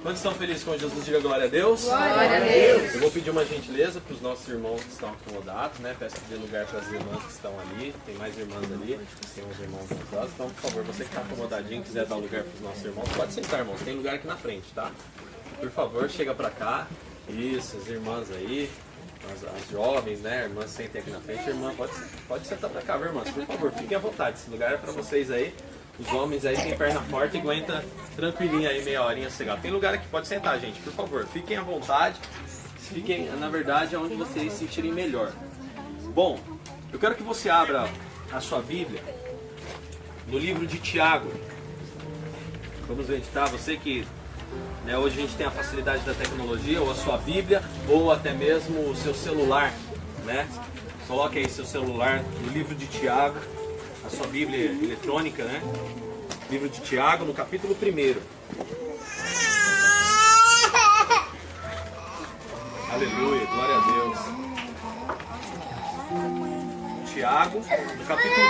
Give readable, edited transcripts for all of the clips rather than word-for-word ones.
Quantos estão felizes com Jesus? Diga glória a Deus. Glória a Deus. Eu vou pedir uma gentileza para os nossos irmãos que estão acomodados, né? Peço que dê lugar para as irmãs que estão ali. Tem mais irmãs ali, tem uns irmãos atrás. Então, por favor, você que está acomodadinho, quiser dar lugar para os nossos irmãos, pode sentar, irmãos. Tem lugar aqui na frente, tá? Por favor, chega para cá. Isso, as irmãs aí, as jovens, né? Irmãs, sentem aqui na frente. Irmã, pode sentar para cá, viu, irmãs? Por favor, fiquem à vontade. Esse lugar é para vocês aí. Os homens aí têm perna forte e aguenta tranquilinho aí, meia horinha cegado. Tem lugar aqui, pode sentar, gente, por favor. Fiquem à vontade. Fiquem, na verdade, onde vocês se sentirem melhor. Bom, eu quero que você abra a sua Bíblia no livro de Tiago. Vamos ver, tá? Você que hoje a gente tem a facilidade da tecnologia, ou a sua Bíblia, ou até mesmo o seu celular, né? Coloque aí seu celular no livro de Tiago. A sua Bíblia eletrônica, né? Livro de Tiago, no capítulo 1. Aleluia, glória a Deus. Tiago, no capítulo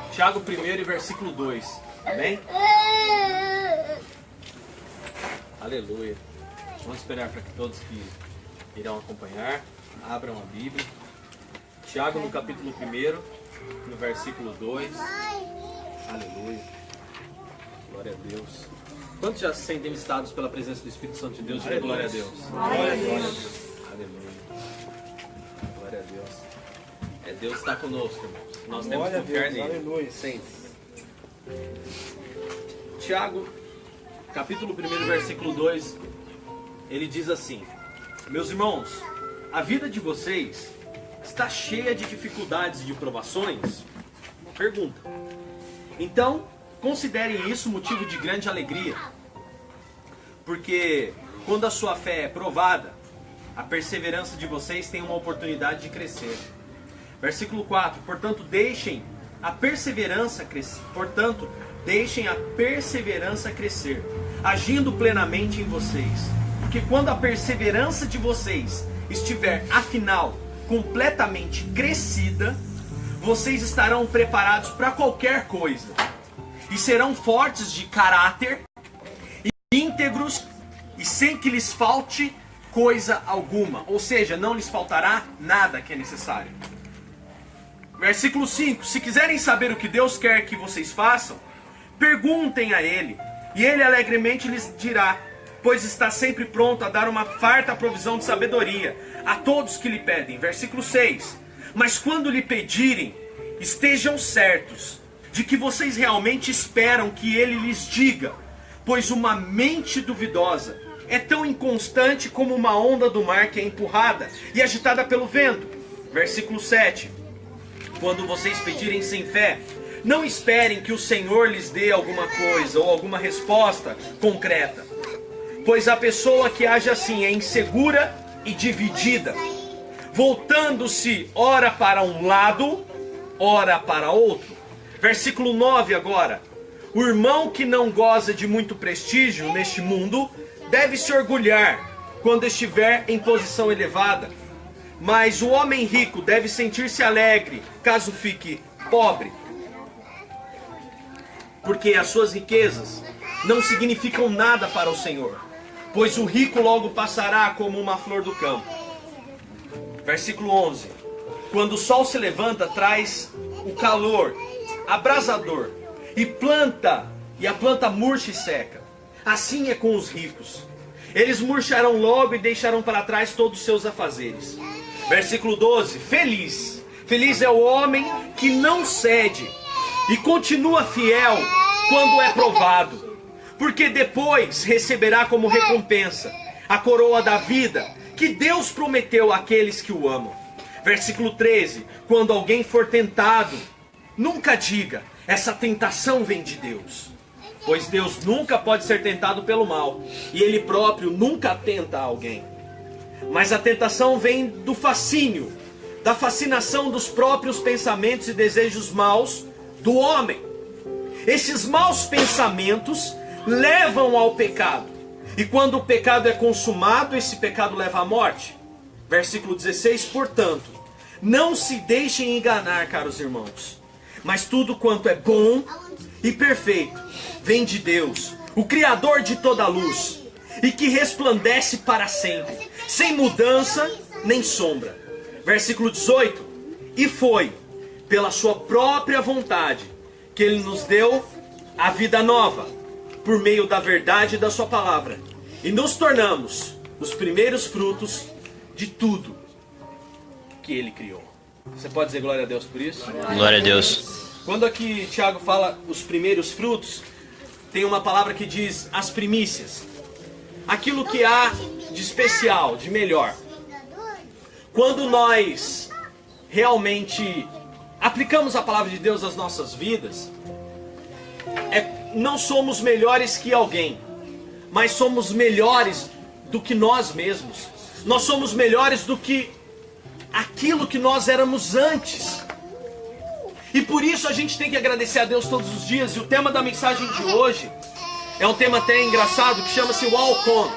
1. Tiago 1 e versículo 2. Amém? Aleluia. Vamos esperar para que todos que irão acompanhar abram a Bíblia. Tiago no capítulo 1, no versículo 2. Aleluia. Glória a Deus. Quantos já se sentem visitados pela presença do Espírito Santo de Deus? Diga glória a Deus. Glória a Deus. Aleluia. Glória a Deus. Deus está conosco, irmãos. Nós temos que confiar nele. Aleluia. Sempre. Tiago, capítulo 1, versículo 2. Ele diz assim: meus irmãos, a vida de vocês está cheia de dificuldades e de provações? Pergunta. Então, considerem isso motivo de grande alegria. Porque quando a sua fé é provada, a perseverança de vocês tem uma oportunidade de crescer. Versículo 4. Portanto, deixem a perseverança crescer, agindo plenamente em vocês. Porque quando a perseverança de vocês estiver, afinal, completamente crescida, vocês estarão preparados para qualquer coisa. E serão fortes de caráter, íntegros e sem que lhes falte coisa alguma. Ou seja, não lhes faltará nada que é necessário. Versículo 5. Se quiserem saber o que Deus quer que vocês façam, perguntem a Ele, e Ele alegremente lhes dirá, pois está sempre pronto a dar uma farta provisão de sabedoria a todos que lhe pedem. Versículo 6. Mas quando lhe pedirem, estejam certos de que vocês realmente esperam que ele lhes diga, pois uma mente duvidosa é tão inconstante como uma onda do mar que é empurrada e agitada pelo vento. Versículo 7. Quando vocês pedirem sem fé, não esperem que o Senhor lhes dê alguma coisa ou alguma resposta concreta. Pois a pessoa que age assim é insegura e dividida, voltando-se ora para um lado, ora para outro. Versículo 9 agora. O irmão que não goza de muito prestígio neste mundo deve se orgulhar quando estiver em posição elevada. Mas o homem rico deve sentir-se alegre caso fique pobre, porque as suas riquezas não significam nada para o Senhor, pois o rico logo passará como uma flor do campo. Versículo 11. Quando o sol se levanta, traz o calor abrasador, e a planta murcha e seca. Assim é com os ricos. Eles murcharão logo e deixarão para trás todos os seus afazeres. Versículo 12. Feliz é o homem que não cede e continua fiel quando é provado, porque depois receberá como recompensa a coroa da vida que Deus prometeu àqueles que o amam. Versículo 13. Quando alguém for tentado, nunca diga, essa tentação vem de Deus. Pois Deus nunca pode ser tentado pelo mal, e Ele próprio nunca tenta alguém. Mas a tentação vem do fascínio, da fascinação dos próprios pensamentos e desejos maus do homem. Esses maus pensamentos levam ao pecado. E quando o pecado é consumado, esse pecado leva à morte. Versículo 16, portanto, Não se deixem enganar, caros irmãos. Mas tudo quanto é bom e perfeito vem de Deus, o Criador de toda a luz, e que resplandece para sempre, sem mudança nem sombra. Versículo 18. E foi pela sua própria vontade que Ele nos deu a vida nova, por meio da verdade da sua palavra, e nos tornamos os primeiros frutos de tudo que Ele criou. Você pode dizer glória a Deus por isso? Glória a Deus. Quando aqui Tiago fala os primeiros frutos, tem uma palavra que diz as primícias. Aquilo que há de especial, de melhor. Quando nós realmente aplicamos a palavra de Deus às nossas vidas, não somos melhores que alguém, mas somos melhores do que nós mesmos. Nós somos melhores do que aquilo que nós éramos antes. E por isso a gente tem que agradecer a Deus todos os dias. E o tema da mensagem de hoje é um tema até engraçado, que chama-se Walk On.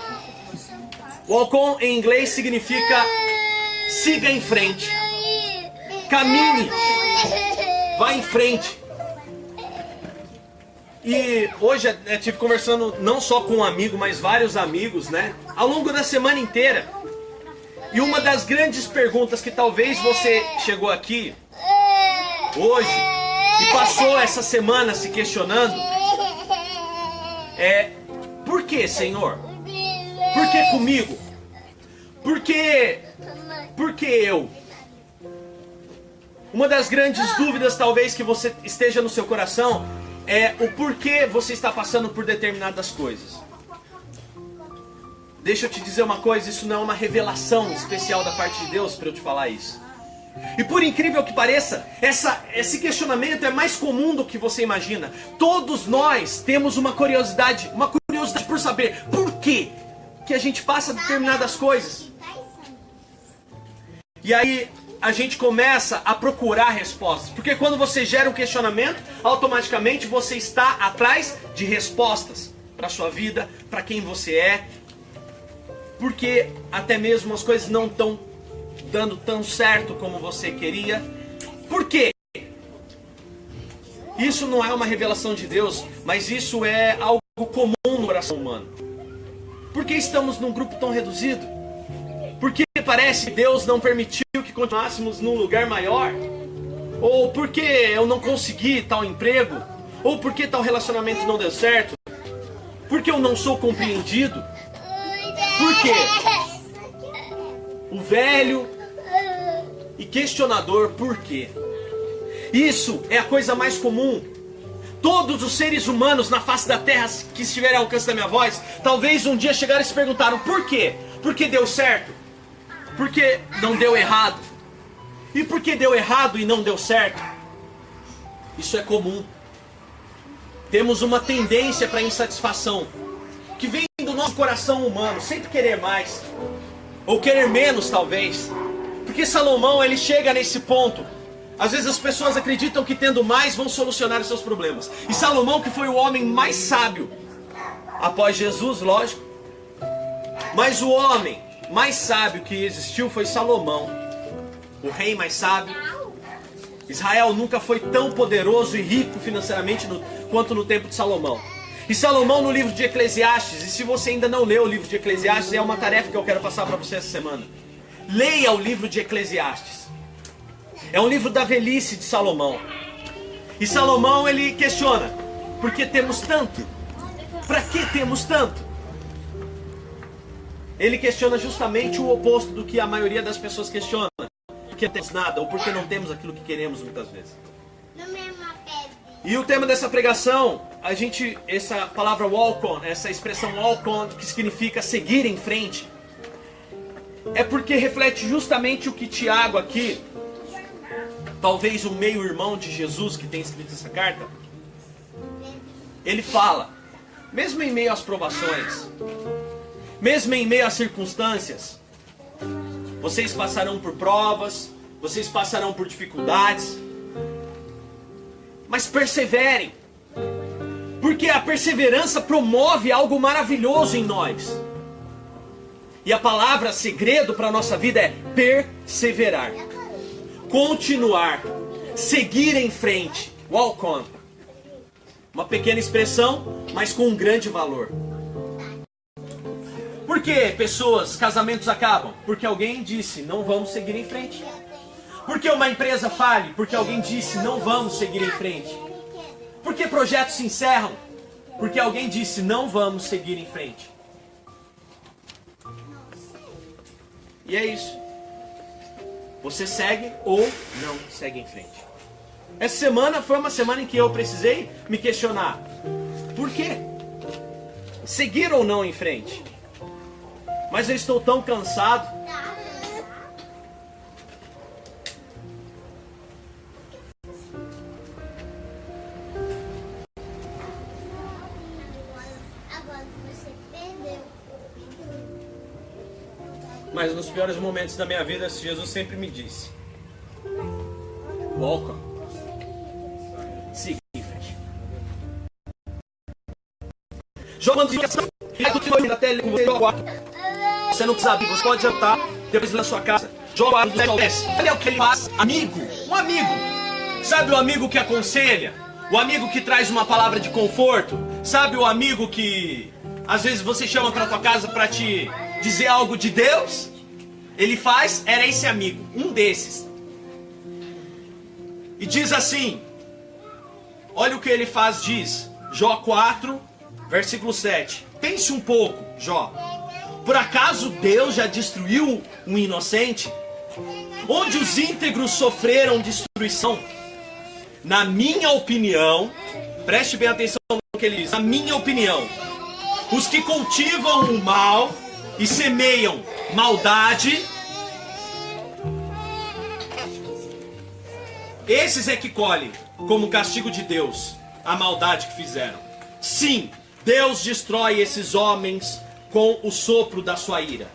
Walk On em inglês significa siga em frente, caminhe, vá em frente. E hoje eu estive conversando não só com um amigo, mas vários amigos, né? Ao longo da semana inteira. E uma das grandes perguntas que talvez você chegou aqui hoje e passou essa semana se questionando é: por que, Senhor? Por que comigo? Por que eu? Uma das grandes dúvidas talvez que você esteja no seu coração é o porquê você está passando por determinadas coisas. Deixa eu te dizer uma coisa, isso não é uma revelação especial da parte de Deus para eu te falar isso. E por incrível que pareça, esse questionamento é mais comum do que você imagina. Todos nós temos uma curiosidade por saber por que a gente passa determinadas coisas. E aí a gente começa a procurar respostas. Porque quando você gera um questionamento, automaticamente você está atrás de respostas para a sua vida, para quem você é. Porque até mesmo as coisas não estão dando tão certo como você queria. Por quê? Isso não é uma revelação de Deus, mas isso é algo comum no coração humano. Por que estamos num grupo tão reduzido? Por que parece que Deus não permitiu que continuássemos num lugar maior? Ou por que eu não consegui tal emprego? Ou por que tal relacionamento não deu certo? Por que eu não sou compreendido? Por quê? O velho e questionador por quê? Isso é a coisa mais comum. Todos os seres humanos na face da terra que estiverem ao alcance da minha voz, talvez um dia chegaram e se perguntaram por quê? Por que deu certo? Por que não deu errado? E por que deu errado e não deu certo? Isso é comum. Temos uma tendência para insatisfação que vem do nosso coração humano, sempre querer mais, ou querer menos talvez. Porque Salomão, ele chega nesse ponto. Às vezes as pessoas acreditam que tendo mais vão solucionar os seus problemas. E Salomão, que foi o homem mais sábio após Jesus, lógico, mas o homem mais sábio que existiu foi Salomão, o rei mais sábio. Israel nunca foi tão poderoso e rico financeiramente quanto no tempo de Salomão. E Salomão, no livro de Eclesiastes, e se você ainda não leu o livro de Eclesiastes, é uma tarefa que eu quero passar para você essa semana. Leia o livro de Eclesiastes. É um livro da velhice de Salomão. E Salomão, ele questiona: por que temos tanto? Para que temos tanto? Ele questiona justamente o oposto do que a maioria das pessoas questiona. Por que não temos nada? Ou por que não temos aquilo que queremos muitas vezes? E o tema dessa pregação, essa palavra walk on, essa expressão walk on, que significa seguir em frente, é porque reflete justamente o que Tiago aqui, talvez o meio-irmão de Jesus que tem escrito essa carta, ele fala: mesmo em meio às provações, mesmo em meio às circunstâncias, vocês passarão por provas, vocês passarão por dificuldades, mas perseverem, porque a perseverança promove algo maravilhoso em nós. E a palavra segredo para a nossa vida é perseverar. continuar, seguir em frente, walk on. Uma pequena expressão, mas com um grande valor. Por que casamentos acabam? Porque alguém disse, não vamos seguir em frente. Por que uma empresa fale? Porque alguém disse, não vamos seguir em frente. Por que projetos se encerram? Porque alguém disse, não vamos seguir em frente. E é isso. Você segue ou não segue em frente. Essa semana foi uma semana em que eu precisei me questionar. Por quê? Seguir ou não em frente? Mas eu estou tão cansado. Mas nos piores momentos da minha vida, Jesus sempre me disse: walk on. Siga em frente. Jogando até com você. Você não precisa abrir, você pode jantar, depois ir na sua casa. Joga do céu desce. Olha o que ele faz. Amigo, um amigo. Sabe o amigo que aconselha? O amigo que traz uma palavra de conforto? Sabe o amigo que às vezes você chama para tua casa para te dizer algo de Deus? Ele faz, era esse amigo, um desses. E diz assim, olha o que ele faz, diz, Jó 4, versículo 7. Pense um pouco, Jó. Por acaso Deus já destruiu um inocente? Onde os íntegros sofreram destruição? Na minha opinião, preste bem atenção no que ele diz, na minha opinião, os que cultivam o mal e semeiam maldade, esses é que colhem como castigo de Deus a maldade que fizeram. Sim, Deus destrói esses homens com o sopro da sua ira.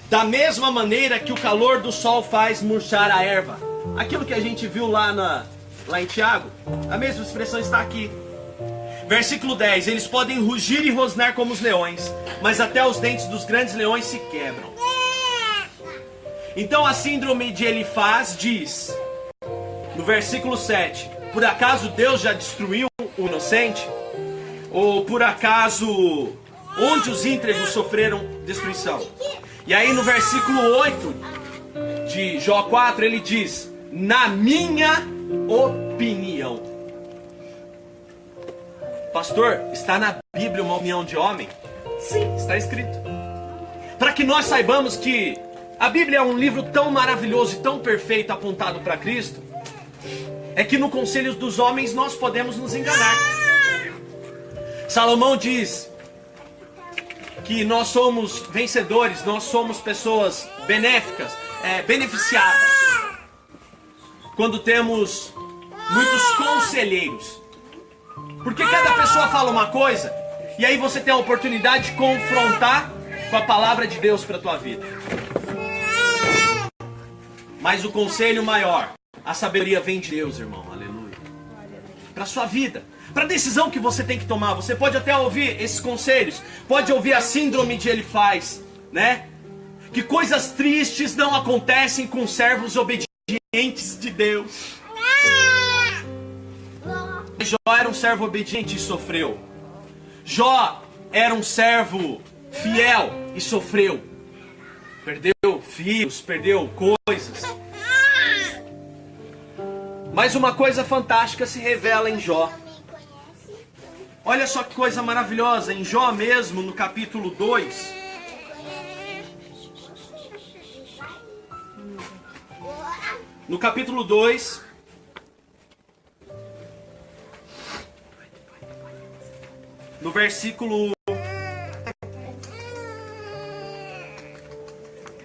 Da mesma maneira que o calor do sol faz murchar a erva. Aquilo que a gente viu lá em Tiago, a mesma expressão está aqui. Versículo 10. Eles podem rugir e rosnar como os leões, mas até os dentes dos grandes leões se quebram. Então a síndrome de Elifaz diz, no versículo 7, por acaso Deus já destruiu o inocente? Ou por acaso onde os íntegros sofreram destruição? E aí no versículo 8 de Jó 4 ele diz, na minha opinião. Pastor, está na Bíblia uma opinião de homem? Sim, está escrito. Para que nós saibamos que a Bíblia é um livro tão maravilhoso e tão perfeito apontado para Cristo, é que no conselho dos homens nós podemos nos enganar. Salomão diz que nós somos vencedores, nós somos pessoas benéficas, beneficiadas, quando temos muitos conselheiros. Porque cada pessoa fala uma coisa, e aí você tem a oportunidade de confrontar com a palavra de Deus para a tua vida. Mas o conselho maior, a sabedoria vem de Deus, irmão, aleluia. Para a sua vida, para a decisão que você tem que tomar. Você pode até ouvir esses conselhos, pode ouvir a síndrome de Elifaz, né? Que coisas tristes não acontecem com servos obedientes de Deus. Jó era um servo obediente e sofreu. Jó era um servo fiel e sofreu. Perdeu filhos, perdeu coisas. Mas uma coisa fantástica se revela em Jó. Olha só que coisa maravilhosa. Em Jó mesmo, no capítulo 2. No capítulo 2. No versículo...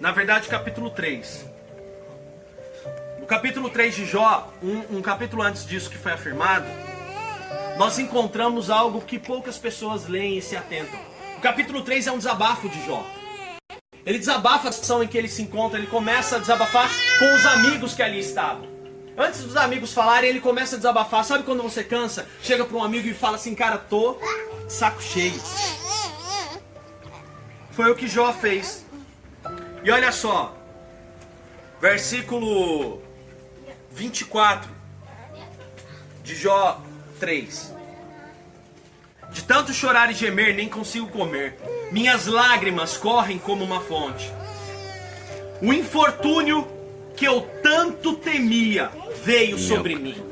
Na verdade, capítulo 3. No capítulo 3 de Jó, um capítulo antes disso que foi afirmado, nós encontramos algo que poucas pessoas leem e se atentam. O capítulo 3 é um desabafo de Jó. Ele desabafa a situação em que ele se encontra, ele começa a desabafar com os amigos que ali estavam. Antes dos amigos falarem, ele começa a desabafar. Sabe quando você cansa, chega para um amigo e fala assim, cara, tô de saco cheio. Foi o que Jó fez. E olha só, versículo 24 de Jó 3. De tanto chorar e gemer, nem consigo comer. Minhas lágrimas correm como uma fonte. O infortúnio que eu tanto temia veio sobre mim.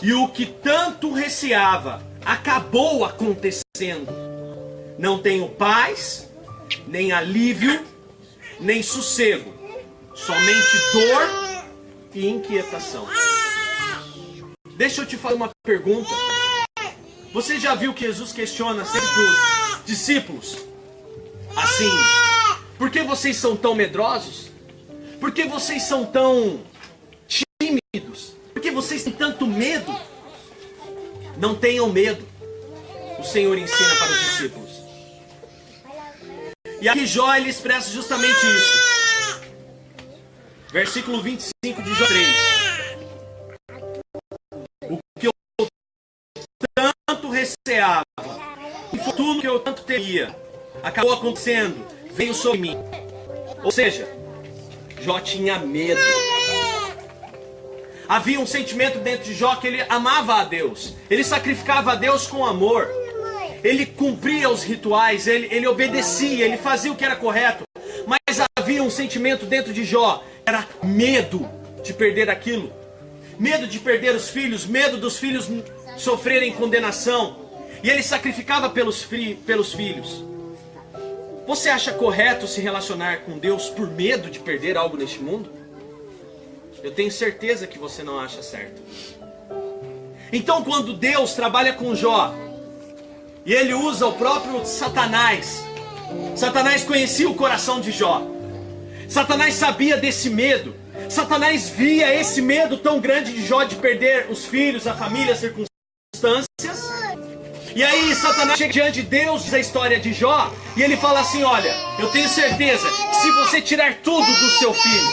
E o que tanto receava acabou acontecendo. Não tenho paz, nem alívio, nem sossego. Somente dor e inquietação. Deixa eu te fazer uma pergunta. Você já viu que Jesus questiona sempre os discípulos? Assim, por que vocês são tão medrosos? Por que vocês são tão tímidos? Por que vocês têm tanto medo? Não tenham medo. O Senhor ensina para os discípulos. E aqui Jó, ele expressa justamente isso. Versículo 25 de Jó 3. O que eu tanto receava, o tudo que eu tanto temia, acabou acontecendo, veio sobre mim. Ou seja, Jó tinha medo. Havia um sentimento dentro de Jó que ele amava a Deus. Ele sacrificava a Deus com amor. Ele cumpria os rituais, ele obedecia, ele fazia o que era correto. Mas havia um sentimento dentro de Jó, era medo de perder aquilo. Medo de perder os filhos, medo dos filhos sofrerem condenação. E ele sacrificava pelos filhos. Você acha correto se relacionar com Deus por medo de perder algo neste mundo? Eu tenho certeza que você não acha certo. Então quando Deus trabalha com Jó, e ele usa o próprio Satanás. Satanás conhecia o coração de Jó. Satanás sabia desse medo. Satanás via esse medo tão grande de Jó de perder os filhos, a família, as circunstâncias. E aí Satanás chega diante de Deus, diz a história de Jó, e ele fala assim: olha, eu tenho certeza que se você tirar tudo do seu filho,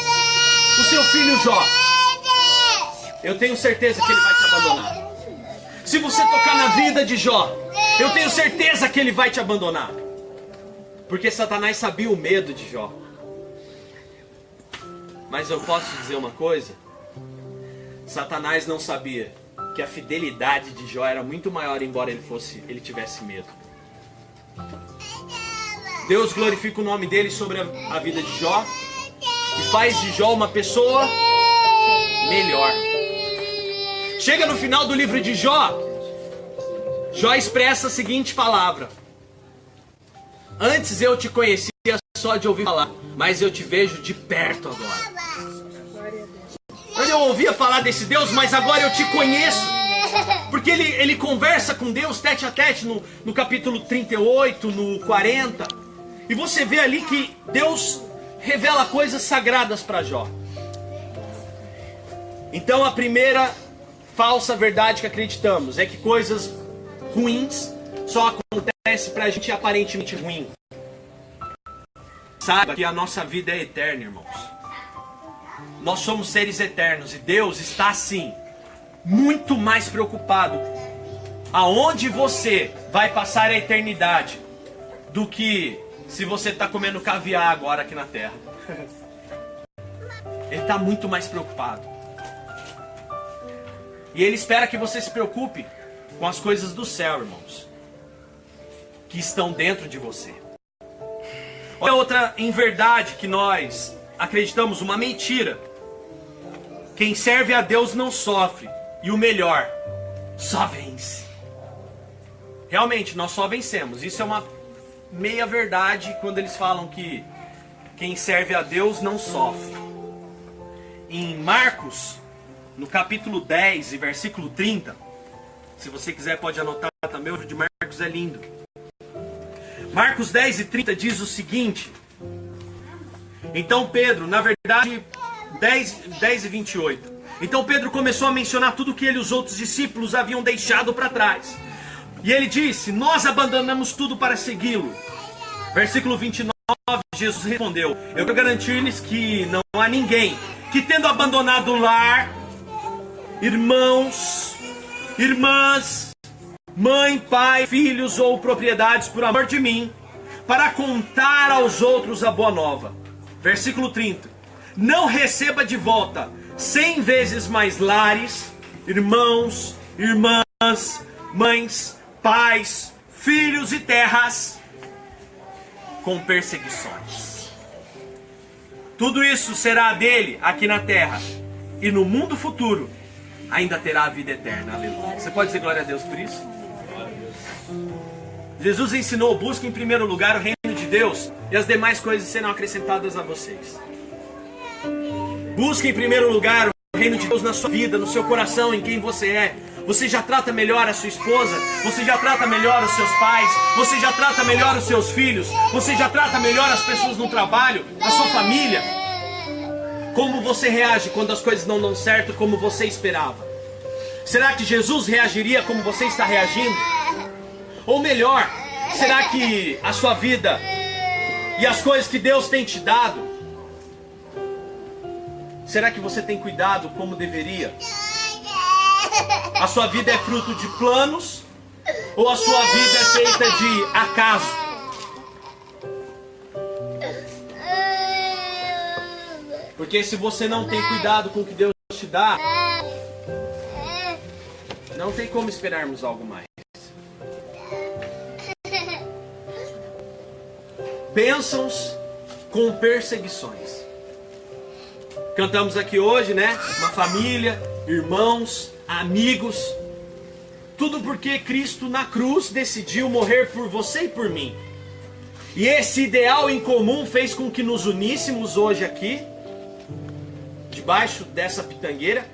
o seu filho Jó, eu tenho certeza que ele vai te abandonar. Se você tocar na vida de Jó, eu tenho certeza que ele vai te abandonar. Porque Satanás sabia o medo de Jó. Mas eu posso dizer uma coisa? Satanás não sabia que a fidelidade de Jó era muito maior, embora ele tivesse medo. Deus glorifica o nome dele sobre a vida de Jó e faz de Jó uma pessoa melhor. Chega no final do livro de Jó, Jó expressa a seguinte palavra: antes eu te conhecia só de ouvir falar, mas eu te vejo de perto agora. Antes eu ouvia falar desse Deus, mas agora eu te conheço. Porque ele conversa com Deus tete a tete no capítulo 38, no 40. E você vê ali que Deus revela coisas sagradas para Jó. Então a primeira falsa verdade que acreditamos é que coisas ruins só acontecem pra gente aparentemente ruim. Saiba que a nossa vida é eterna, irmãos. Nós somos seres eternos e Deus está assim, muito mais preocupado aonde você vai passar a eternidade do que se você está comendo caviar agora aqui na terra. Ele está muito mais preocupado. E Ele espera que você se preocupe com as coisas do céu, irmãos, que estão dentro de você. Olha outra inverdade que nós acreditamos, uma mentira. Quem serve a Deus não sofre. E o melhor, só vence. Realmente, nós só vencemos. Isso é uma meia verdade quando eles falam que quem serve a Deus não sofre. Em Marcos, no capítulo 10 e versículo 30, se você quiser pode anotar também, o livro de Marcos é lindo. Marcos 10 e 30 diz o seguinte: então Pedro, na verdade 10 e 28, então Pedro começou a mencionar tudo que ele e os outros discípulos haviam deixado para trás. E ele disse: nós abandonamos tudo para segui-lo. Versículo 29, Jesus respondeu: eu quero garantir-lhes que não há ninguém que, tendo abandonado o lar, irmãos, irmãs, mãe, pai, filhos ou propriedades por amor de mim, para contar aos outros a boa nova. Versículo 30. Não receba de volta 100 vezes mais lares, irmãos, irmãs, mães, pais, filhos e terras com perseguições. Tudo isso será dele aqui na terra, e no mundo futuro ainda terá a vida eterna. Aleluia. Você pode dizer glória a Deus por isso? Jesus ensinou: busque em primeiro lugar o reino de Deus, e as demais coisas serão acrescentadas a vocês. Busque em primeiro lugar o reino de Deus na sua vida, no seu coração, em quem você é. Você já trata melhor a sua esposa, você já trata melhor os seus pais, você já trata melhor os seus filhos, você já trata melhor as pessoas no trabalho, a sua família. Como você reage quando as coisas não dão certo como você esperava? Será que Jesus reagiria como você está reagindo? Ou melhor, será que a sua vida e as coisas que Deus tem te dado, será que você tem cuidado como deveria? A sua vida é fruto de planos, ou a sua vida é feita de acaso? Porque se você não tem cuidado com o que Deus te dá, não tem como esperarmos algo mais. Bênçãos com perseguições. Cantamos aqui hoje, né? Uma família, irmãos, amigos. Tudo porque Cristo na cruz decidiu morrer por você e por mim. E esse ideal em comum fez com que nos uníssemos hoje aqui, debaixo dessa pitangueira,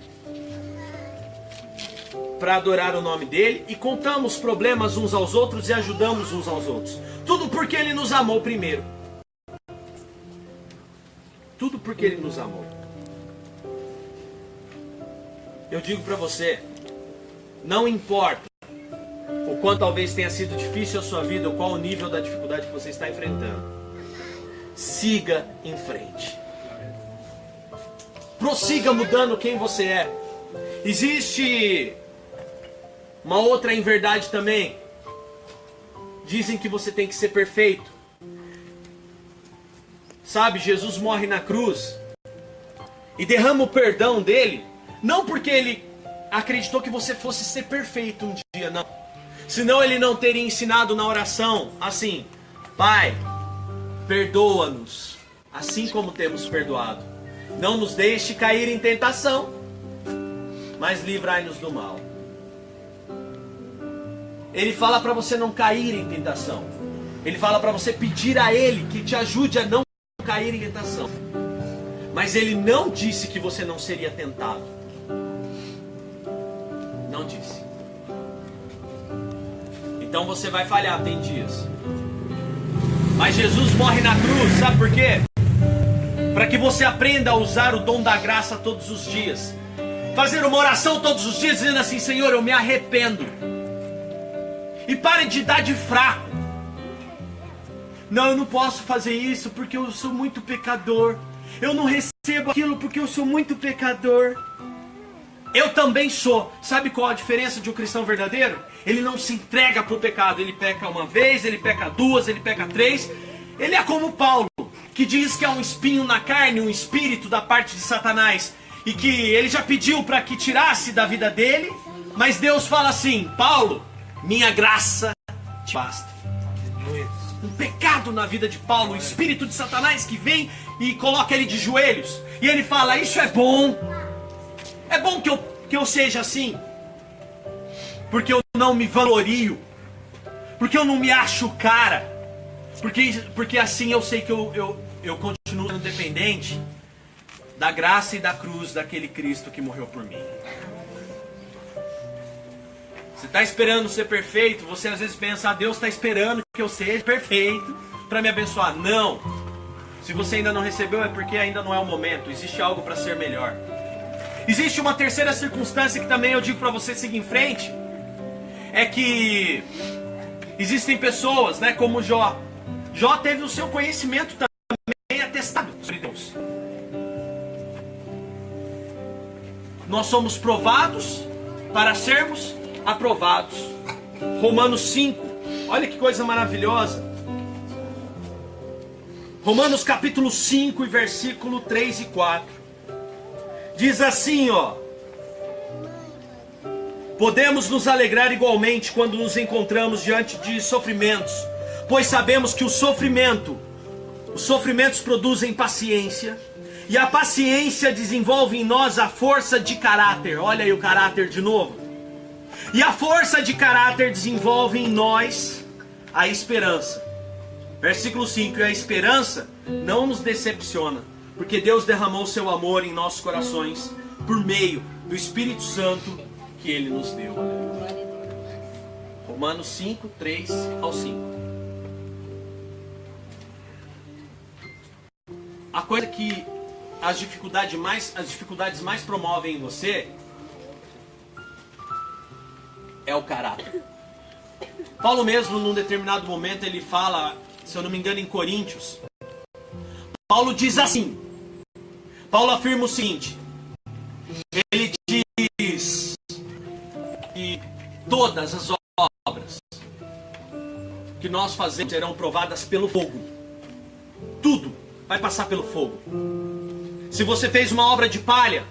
para adorar o nome dele, e contamos problemas uns aos outros e ajudamos uns aos outros. Tudo porque ele nos amou primeiro. Tudo porque ele nos amou. Eu digo para você, não importa o quanto talvez tenha sido difícil a sua vida, ou qual o nível da dificuldade que você está enfrentando, siga em frente. Prossiga mudando quem você é. Existe uma outra inverdade também. Dizem que você tem que ser perfeito. Sabe, Jesus morre na cruz e derrama o perdão dele, não porque ele acreditou que você fosse ser perfeito um dia, não. Senão ele não teria ensinado na oração assim: Pai, perdoa-nos, assim como temos perdoado. Não nos deixe cair em tentação, mas livrai-nos do mal. Ele fala para você não cair em tentação. Ele fala para você pedir a Ele que te ajude a não cair em tentação. Mas Ele não disse que você não seria tentado. Não disse. Então você vai falhar, tem dias. Mas Jesus morre na cruz, sabe por quê? Para que você aprenda a usar o dom da graça todos os dias. Fazer uma oração todos os dias dizendo assim: Senhor, eu me arrependo. E pare de dar de fraco. Não, eu não posso fazer isso porque eu sou muito pecador. Eu não recebo aquilo porque eu sou muito pecador. Eu também sou. Sabe qual a diferença de um cristão verdadeiro? Ele não se entrega para o pecado. Ele peca uma vez, ele peca duas, ele peca três. Ele é como Paulo, que diz que é um espinho na carne, um espírito da parte de Satanás, e que ele já pediu para que tirasse da vida dele. Mas Deus fala assim: Paulo, minha graça te basta. Um pecado na vida de Paulo, o espírito de Satanás que vem e coloca ele de joelhos. E ele fala: isso é bom. É bom que eu seja assim. Porque eu não me vanglorio. Porque eu não me acho cara. Porque assim eu sei que eu continuo sendo dependente da graça e da cruz daquele Cristo que morreu por mim. Você está esperando ser perfeito? Você às vezes pensa: Deus está esperando que eu seja perfeito para me abençoar. Não. Se você ainda não recebeu é porque ainda não é o momento. Existe algo para ser melhor. Existe uma terceira circunstância que também eu digo para você seguir em frente. É que existem pessoas, né, como Jó. Jó teve o seu conhecimento também atestado sobre Deus. Nós somos provados para sermos aprovados. Romanos 5. Olha que coisa maravilhosa. Romanos capítulo 5 e versículo 3 e 4. Diz assim, ó: podemos nos alegrar igualmente quando nos encontramos diante de sofrimentos, pois sabemos que os sofrimentos produzem paciência, e a paciência desenvolve em nós a força de caráter. Olha aí o caráter de novo. E a força de caráter desenvolve em nós a esperança. Versículo 5: e a esperança não nos decepciona, porque Deus derramou seu amor em nossos corações por meio do Espírito Santo que Ele nos deu. Romanos 5, 3 ao 5. A coisa que as dificuldades mais promovem em você é o caráter. Paulo mesmo, num determinado momento, ele fala, se eu não me engano, em Coríntios. Paulo diz assim, Paulo afirma o seguinte: ele diz que todas as obras que nós fazemos serão provadas pelo fogo. Tudo vai passar pelo fogo. Se você fez uma obra de palha,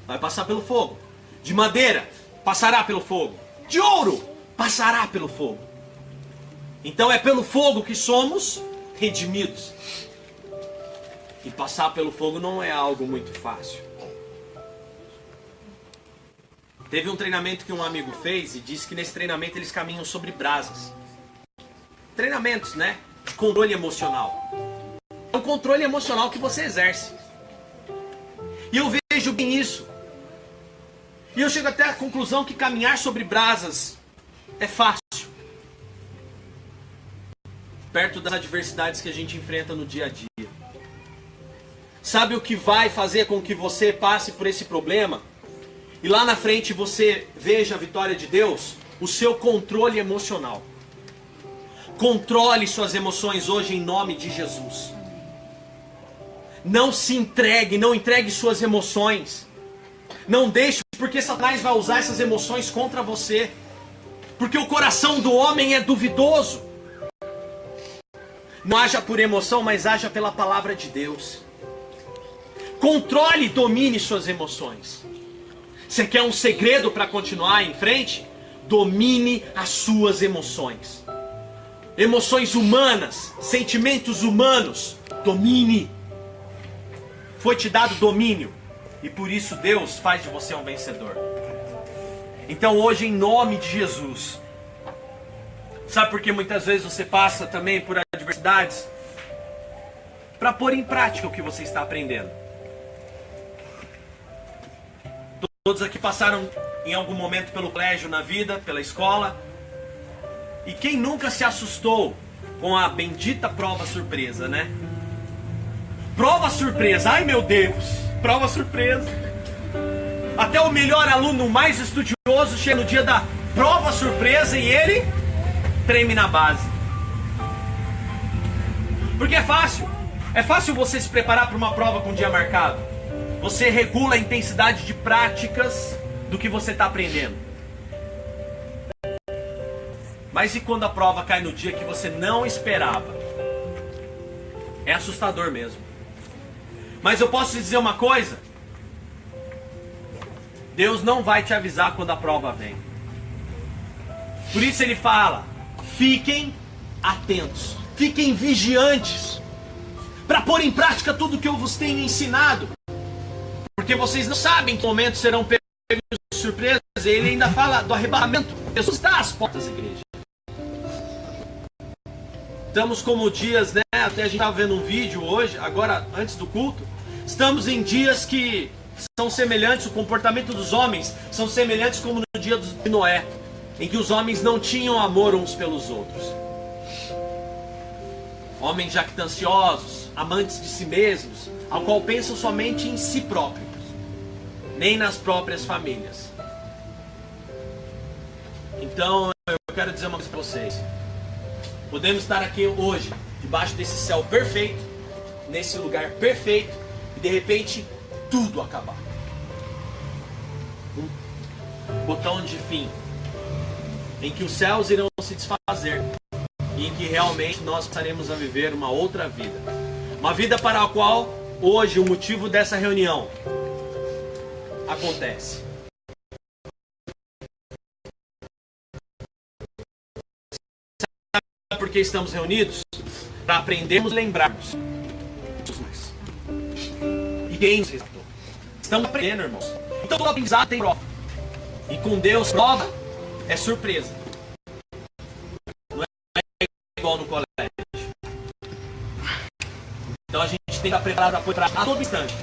vai passar pelo fogo. De madeira, passará pelo fogo. De ouro, passará pelo fogo. Então é pelo fogo que somos redimidos. E passar pelo fogo não é algo muito fácil. Teve um treinamento que um amigo fez e disse que nesse treinamento eles caminham sobre brasas. Treinamentos, né? De controle emocional. É um controle emocional que você exerce. E eu vejo bem isso. E eu chego até a conclusão que caminhar sobre brasas é fácil, perto das adversidades que a gente enfrenta no dia a dia. Sabe o que vai fazer com que você passe por esse problema e lá na frente você veja a vitória de Deus? O seu controle emocional. Controle suas emoções hoje em nome de Jesus. Não se entregue, não entregue suas emoções. Não deixe, porque Satanás vai usar essas emoções contra você. Porque o coração do homem é duvidoso. Não haja por emoção, mas haja pela palavra de Deus. Controle e domine suas emoções. Você quer um segredo para continuar em frente? Domine as suas emoções. Emoções humanas, sentimentos humanos, domine. Foi te dado domínio. E por isso Deus faz de você um vencedor. Então hoje, em nome de Jesus. Sabe por que muitas vezes você passa também por adversidades? Para pôr em prática o que você está aprendendo. Todos aqui passaram em algum momento pelo colégio, na vida, pela escola. E quem nunca se assustou com a bendita prova surpresa, né? Prova surpresa, ai meu Deus, prova surpresa. Até o melhor aluno, o mais estudioso, chega no dia da prova surpresa e ele treme na base. Porque é fácil. É fácil você se preparar para uma prova com dia marcado. Você regula a intensidade de práticas do que você está aprendendo. Mas e quando a prova cai no dia que você não esperava? É assustador mesmo. Mas eu posso te dizer uma coisa: Deus não vai te avisar quando a prova vem. Por isso ele fala: fiquem atentos, fiquem vigiantes, para pôr em prática tudo que eu vos tenho ensinado. Porque vocês não sabem que momentos serão pegos de surpresa. Ele ainda fala do arrebatamento. Jesus está às portas da igreja. Estamos como dias, né? Até a gente estava vendo um vídeo hoje, agora antes do culto. Estamos em dias que são semelhantes, o comportamento dos homens são semelhantes como no dia de Noé, em que os homens não tinham amor uns pelos outros. Homens jactanciosos, amantes de si mesmos, ao qual pensam somente em si próprios, nem nas próprias famílias. Então eu quero dizer uma coisa para vocês. Podemos estar aqui hoje, debaixo desse céu perfeito, nesse lugar perfeito, e de repente tudo acabar. Um botão de fim, em que os céus irão se desfazer, e em que realmente nós passaremos a viver uma outra vida. Uma vida para a qual, hoje, o motivo dessa reunião acontece? Sabe por que estamos reunidos? Para aprendermos e lembrarmos. E quem nos resgatou? Estamos aprendendo, irmãos. Então todo aprendizado tem prova. E com Deus, prova é surpresa. Não é igual no colégio. Então a gente tem que estar preparado para a todo instante.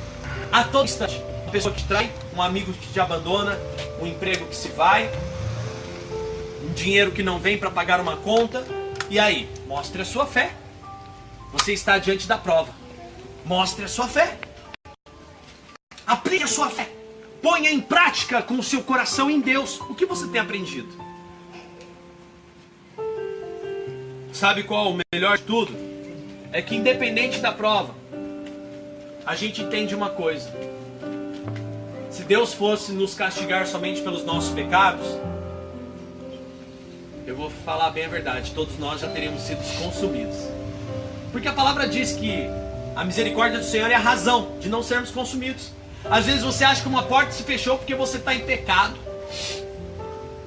A todo instante. Uma pessoa que te trai, um amigo que te abandona, um emprego que se vai, um dinheiro que não vem para pagar uma conta. E aí? Mostre a sua fé. Você está diante da prova. Mostre a sua fé. Aplique a sua fé. Ponha em prática com o seu coração em Deus. O que você tem aprendido? Sabe qual o melhor de tudo? É que independente da prova, a gente entende uma coisa. Se Deus fosse nos castigar somente pelos nossos pecados, eu vou falar bem a verdade, todos nós já teríamos sido consumidos. Porque a palavra diz que a misericórdia do Senhor é a razão de não sermos consumidos. Às vezes você acha que uma porta se fechou porque você está em pecado.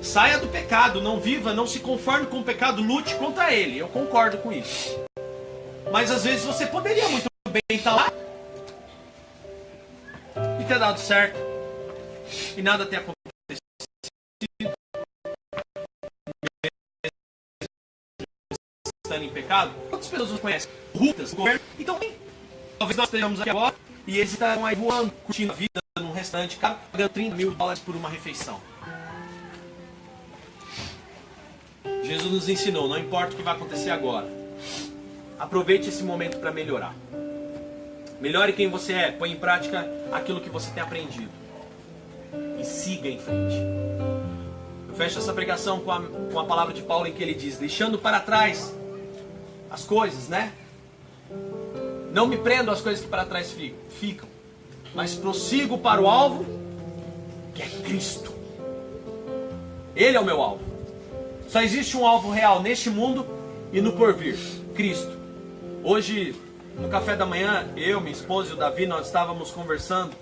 Saia do pecado, não viva, não se conforme com o pecado, lute contra ele. Eu concordo com isso. Mas às vezes você poderia muito bem estar lá e ter dado certo e nada ter acontecido. Estando em pecado, quantas pessoas nos conhecem? Rutas, governo. Então, talvez nós estejamos aqui agora e eles estão aí voando, curtindo a vida num restaurante, cara, pagando $30 mil por uma refeição. Jesus nos ensinou, não importa o que vai acontecer agora, aproveite esse momento para melhorar. Melhore quem você é, põe em prática aquilo que você tem aprendido e siga em frente. Eu fecho essa pregação com a palavra de Paulo em que ele diz: deixando para trás as coisas, né? Não me prendo às coisas que para trás ficam, mas prossigo para o alvo, que é Cristo. Ele é o meu alvo. Só existe um alvo real neste mundo e no porvir: Cristo. Hoje, no café da manhã, eu, minha esposa e o Davi, nós estávamos conversando.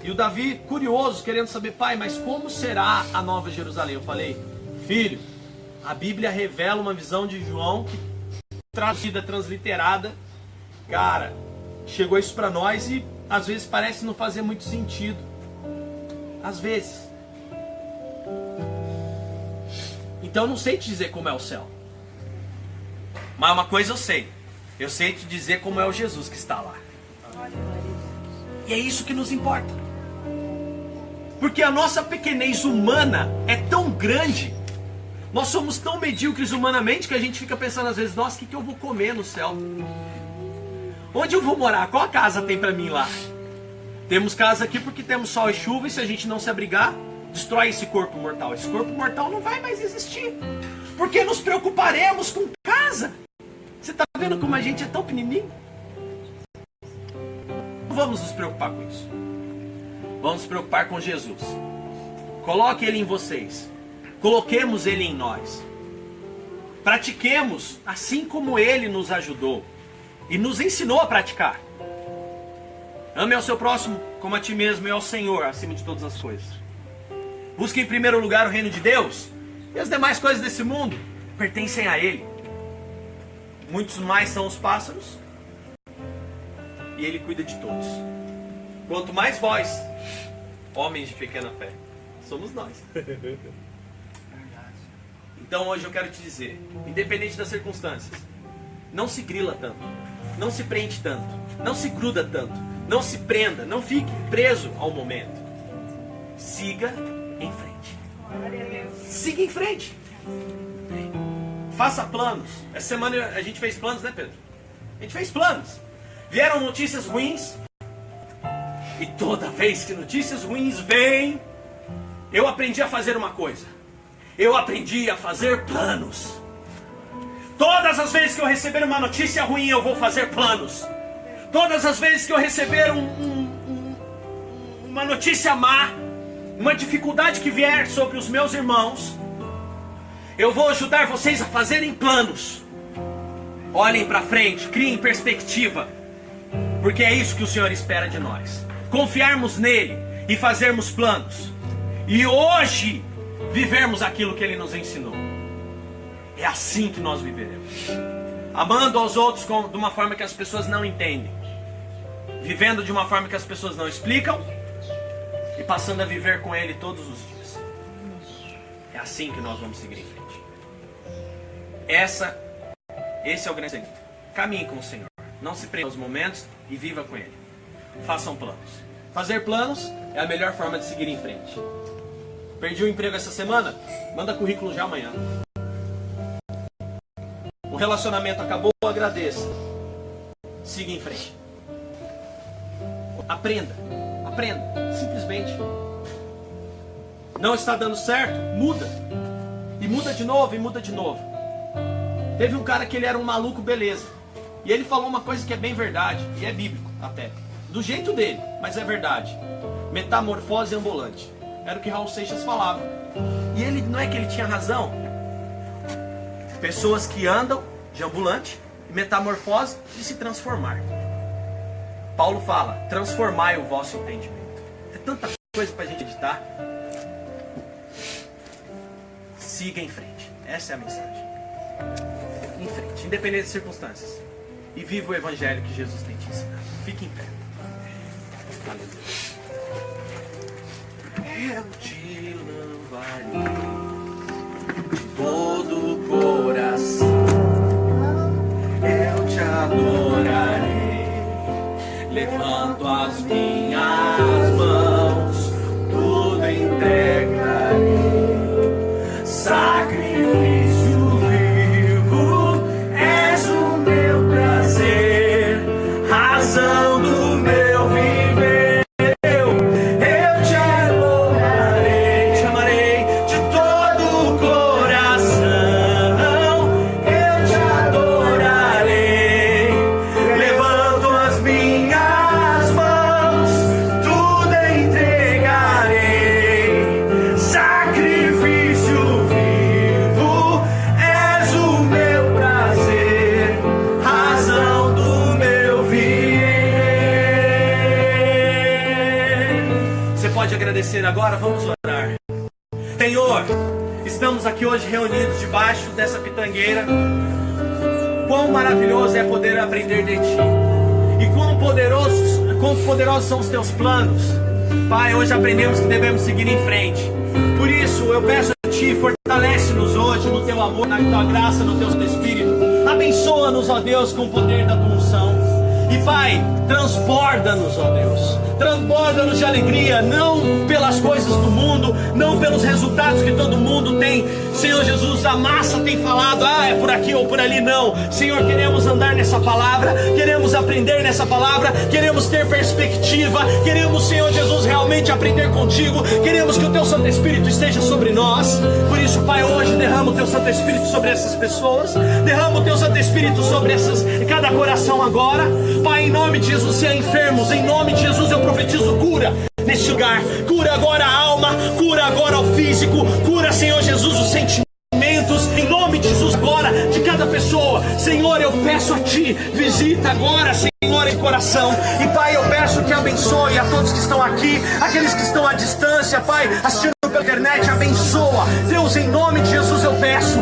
E o Davi, curioso, querendo saber: pai, mas como será a Nova Jerusalém? Eu falei: filho, a Bíblia revela uma visão de João que, traduzida, transliterada, cara, chegou isso para nós e às vezes parece não fazer muito sentido. Às vezes. Então eu não sei te dizer como é o céu. Mas uma coisa eu sei. Eu sei te dizer como é o Jesus que está lá. E é isso que nos importa. Porque a nossa pequenez humana é tão grande. Nós somos tão medíocres humanamente que a gente fica pensando às vezes: nossa, o que eu vou comer no céu? Onde eu vou morar? Qual casa tem pra mim lá? Temos casa aqui porque temos sol e chuva, e se a gente não se abrigar, destrói esse corpo mortal. Esse corpo mortal não vai mais existir. Porque nos preocuparemos com casa. Você está vendo como a gente é tão pequenininho? Não vamos nos preocupar com isso. Vamos nos preocupar com Jesus. Coloque Ele em vocês. Coloquemos Ele em nós. Pratiquemos assim como Ele nos ajudou e nos ensinou a praticar. Ame ao seu próximo como a ti mesmo e ao Senhor acima de todas as coisas. Busque em primeiro lugar o reino de Deus, e as demais coisas desse mundo pertencem a Ele. Muitos mais são os pássaros, e Ele cuida de todos. Quanto mais vós, homens de pequena fé, somos nós. Então hoje eu quero te dizer, independente das circunstâncias, não se grila tanto, não se prende tanto, não se gruda tanto, não se prenda, não fique preso ao momento. Siga em frente. Siga em frente. Faça planos. Essa semana a gente fez planos, né, Pedro? A gente fez planos. Vieram notícias ruins. E toda vez que notícias ruins vêm, eu aprendi a fazer uma coisa. Eu aprendi a fazer planos. Todas as vezes que eu receber uma notícia ruim, eu vou fazer planos. Todas as vezes que eu receber uma notícia má, uma dificuldade que vier sobre os meus irmãos, eu vou ajudar vocês a fazerem planos. Olhem para frente, criem perspectiva, porque é isso que o Senhor espera de nós. Confiarmos nele e fazermos planos. E hoje vivermos aquilo que Ele nos ensinou. É assim que nós viveremos. Amando aos outros de uma forma que as pessoas não entendem. Vivendo de uma forma que as pessoas não explicam. E passando a viver com Ele todos os dias. É assim que nós vamos seguir em frente. Esse é o grande segredo. Caminhe com o Senhor. Não se prenda aos momentos e viva com Ele. Façam planos. Fazer planos é a melhor forma de seguir em frente. Perdi o emprego essa semana? Manda currículo já amanhã. O relacionamento acabou? Agradeça. Siga em frente. Aprenda. Simplesmente. Não está dando certo? Muda. E muda de novo, e muda de novo. Teve um cara que ele era um maluco, beleza. E ele falou uma coisa que é bem verdade. E é bíblico até. Do jeito dele, mas é verdade. Metamorfose ambulante. Era o que Raul Seixas falava. E ele, não é que ele tinha razão. Pessoas que andam de ambulante, metamorfose de se transformar. Paulo fala, transformai o vosso entendimento. É tanta coisa para a gente editar. Siga em frente. Essa é a mensagem. Em frente, independente das circunstâncias. E viva o evangelho que Jesus tem te ensinado. Fique em pé. Eu te louvarei de todo o coração. Eu te adorarei. Levanto as minhas mãos, tudo entregarei. Sacrifício vivo, és o meu prazer, razão do meu viver. Eu te louvarei, te amarei de todo o coração. Eu te adorarei. Levanto as minhas mãos, tudo entregarei. Sacrifício vivo, és o meu prazer, razão do meu viver. Você pode agradecer agora? Vamos orar. Senhor, estamos aqui hoje reunidos debaixo dessa pitangueira. Quão maravilhoso é poder aprender de Ti. E quão poderosos são os Teus planos. Pai, hoje aprendemos que devemos seguir em frente. Por isso, eu peço a Ti, fortalece-nos hoje no Teu amor, na Tua graça, no Teu Santo Espírito. Abençoa-nos, ó Deus, com o poder da Tua unção. E Pai, transborda-nos, ó Deus. Transborda-nos de alegria, não pelas coisas do mundo, não pelos resultados que todo mundo tem. Senhor Jesus, a massa tem falado, é por aqui ou por ali, não. Senhor, queremos andar nessa palavra, queremos aprender nessa palavra, queremos ter perspectiva, queremos, Senhor Jesus, realmente aprender contigo, queremos que o Teu Santo Espírito esteja sobre nós. Por isso, Pai, hoje derrama o Teu Santo Espírito sobre essas pessoas, derrama o Teu Santo Espírito sobre cada coração agora. Pai, em nome de Jesus, se há enfermos, em nome de Jesus eu profetizo cura neste lugar. Cura agora a alma, cura agora o físico, cura, Senhor Jesus, os sentimentos. Em nome de Jesus, agora, de cada pessoa. Senhor, eu peço a Ti, visita agora, Senhor, em coração. E Pai, eu peço que abençoe a todos que estão aqui, aqueles que estão à distância, Pai, assistindo pela internet, abençoa. Deus, em nome de Jesus eu peço,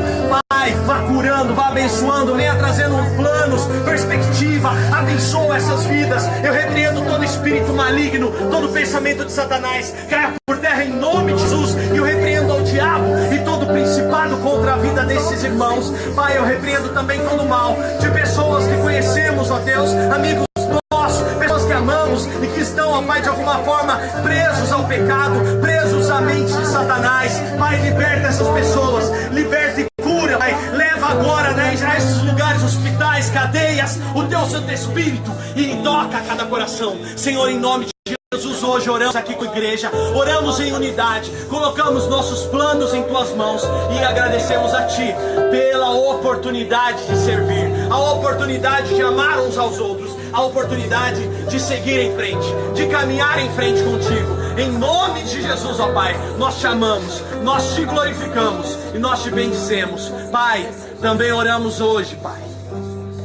Pai, vá curando, vá abençoando, venha trazendo planos, perspectiva, abençoa essas vidas. Eu repreendo todo espírito maligno, todo pensamento de Satanás, caia por terra em nome de Jesus. E eu repreendo ao diabo e todo principado contra a vida desses irmãos. Pai, eu repreendo também todo o mal de pessoas que conhecemos, ó Deus, amigos nossos, pessoas que amamos e que estão, ó Pai, de alguma forma presos ao pecado, presos à mente de Satanás. Pai, liberta essas pessoas, liberta e cura, Pai. Leva agora, né, a esses lugares, hospitais, cadeias, o Teu Santo Espírito e toca cada coração. Senhor, em nome de Jesus, hoje oramos aqui com a igreja, oramos em unidade, colocamos nossos planos em Tuas mãos e agradecemos a Ti pela oportunidade de servir, a oportunidade de amar uns aos outros, a oportunidade de seguir em frente, de caminhar em frente contigo. Em nome de Jesus, ó Pai, nós Te amamos, nós Te glorificamos e nós Te bendizemos. Pai, também oramos hoje, Pai.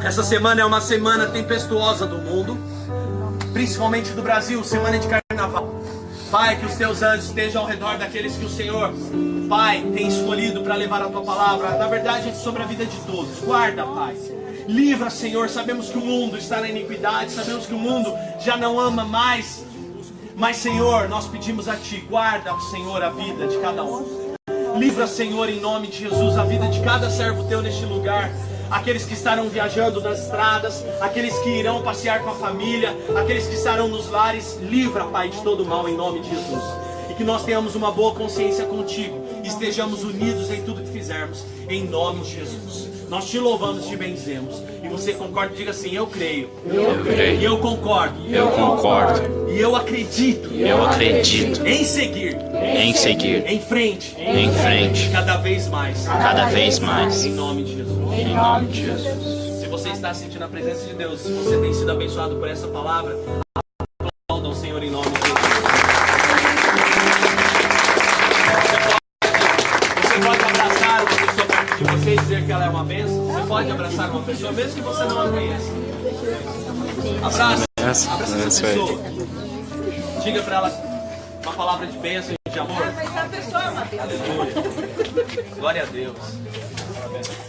Essa semana é uma semana tempestuosa do mundo, principalmente do Brasil, semana de carnaval. Pai, que os teus anjos estejam ao redor daqueles que o Senhor, Pai, tem escolhido para levar a tua palavra. Na verdade, sobre a vida de todos. Guarda, Pai. Livra, Senhor. Sabemos que o mundo está na iniquidade. Sabemos que o mundo já não ama mais. Mas, Senhor, nós pedimos a Ti. Guarda, Senhor, a vida de cada um. Livra, Senhor, em nome de Jesus, a vida de cada servo Teu neste lugar. Aqueles que estarão viajando nas estradas, aqueles que irão passear com a família, aqueles que estarão nos lares. Livra, Pai, de todo mal em nome de Jesus. E que nós tenhamos uma boa consciência contigo, estejamos unidos em tudo que fizermos, em nome de Jesus. Nós te louvamos e te benzemos. E você concorda? Diga assim: eu creio. Eu creio. E eu concordo. Eu concordo. E eu acredito. Eu acredito. Em seguir. Em seguir. Em frente. Em frente. Cada vez mais. Cada vez mais. Em nome de Jesus. Em nome de Jesus. Se você está sentindo a presença de Deus, se você tem sido abençoado por essa palavra, aplauda o Senhor em nome de Jesus. Você pode abraçar uma pessoa perto de você e dizer que ela é uma bênção. Você pode abraçar uma pessoa, mesmo que você não a conheça. Abraça essa pessoa. Diga para ela uma palavra de bênção e de amor. Aleluia. Glória a Deus.